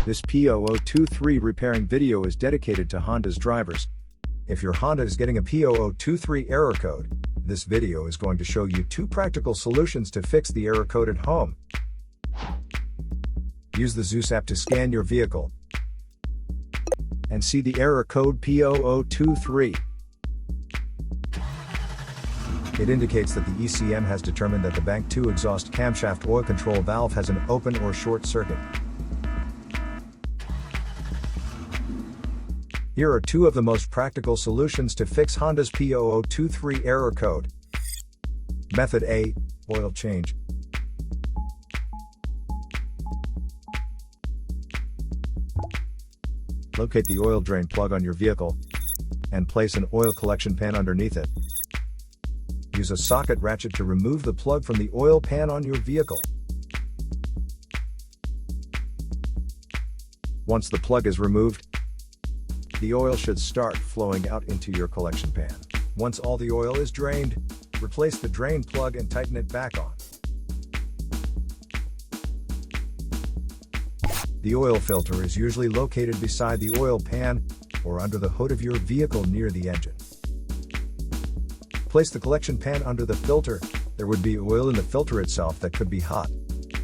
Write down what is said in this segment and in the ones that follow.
This P0023 repairing video is dedicated to Honda's drivers. If your Honda is getting a P0023 error code, this video is going to show you 2 practical solutions to fix the error code at home. Use the Zeus app to scan your vehicle and see the error code P0023. It indicates that the ECM has determined that the Bank 2 exhaust camshaft oil control valve has an open or short circuit. Here are 2 of the most practical solutions to fix Honda's P0023 error code. Method A, oil change. Locate the oil drain plug on your vehicle and place an oil collection pan underneath it. Use a socket ratchet to remove the plug from the oil pan on your vehicle. Once the plug is removed, the oil should start flowing out into your collection pan. Once all the oil is drained, replace the drain plug and tighten it back on. The oil filter is usually located beside the oil pan or under the hood of your vehicle near the engine. Place the collection pan under the filter. There would be oil in the filter itself that could be hot,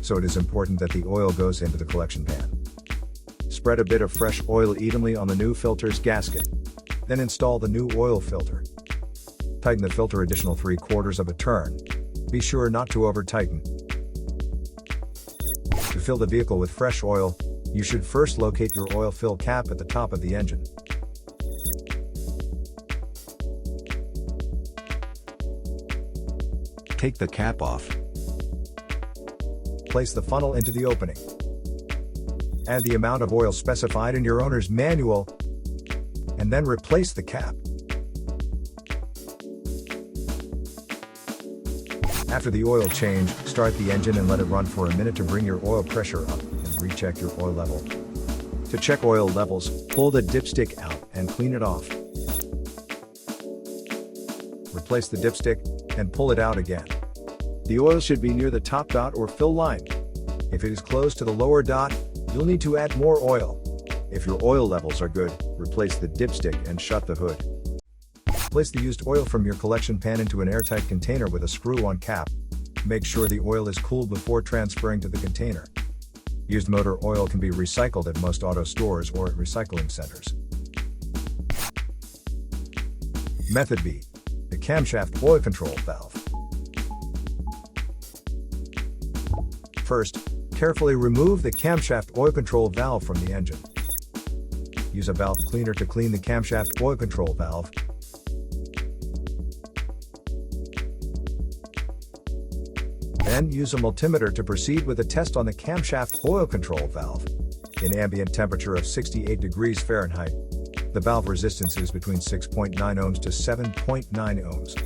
so it is important that the oil goes into the collection pan. Spread a bit of fresh oil evenly on the new filter's gasket. Then install the new oil filter. Tighten the filter additional 3/4 of a turn. Be sure not to over-tighten. To fill the vehicle with fresh oil, you should first locate your oil fill cap at the top of the engine. Take the cap off. Place the funnel into the opening. Add the amount of oil specified in your owner's manual, and then replace the cap. After the oil change, start the engine and let it run for a minute to bring your oil pressure up and recheck your oil level. To check oil levels, pull the dipstick out and clean it off. Replace the dipstick and pull it out again. The oil should be near the top dot or fill line. If it is close to the lower dot, you'll need to add more oil. If your oil levels are good, replace the dipstick and shut the hood. Place the used oil from your collection pan into an airtight container with a screw-on cap. Make sure the oil is cooled before transferring to the container. Used motor oil can be recycled at most auto stores or at recycling centers. Method B, the camshaft oil control valve. First, carefully remove the camshaft oil control valve from the engine. Use a valve cleaner to clean the camshaft oil control valve. Then use a multimeter to proceed with a test on the camshaft oil control valve. In ambient temperature of 68 degrees Fahrenheit, the valve resistance is between 6.9 ohms to 7.9 ohms.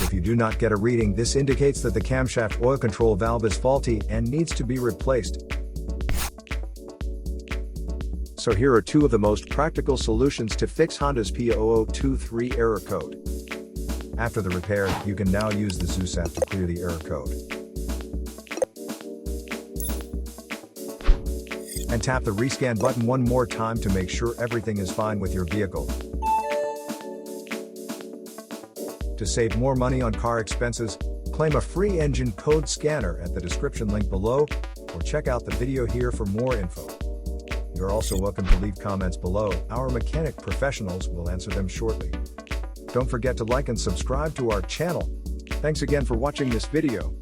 If you do not get a reading, this indicates that the camshaft oil control valve is faulty and needs to be replaced. So here are 2 of the most practical solutions to fix Honda's P0023 error code. After the repair, you can now use the Zeus app to clear the error code. And tap the rescan button one more time to make sure everything is fine with your vehicle. To save more money on car expenses, claim a free engine code scanner at the description link below, or check out the video here for more info. You're also welcome to leave comments below. Our mechanic professionals will answer them shortly. Don't forget to like and subscribe to our channel. Thanks again for watching this video.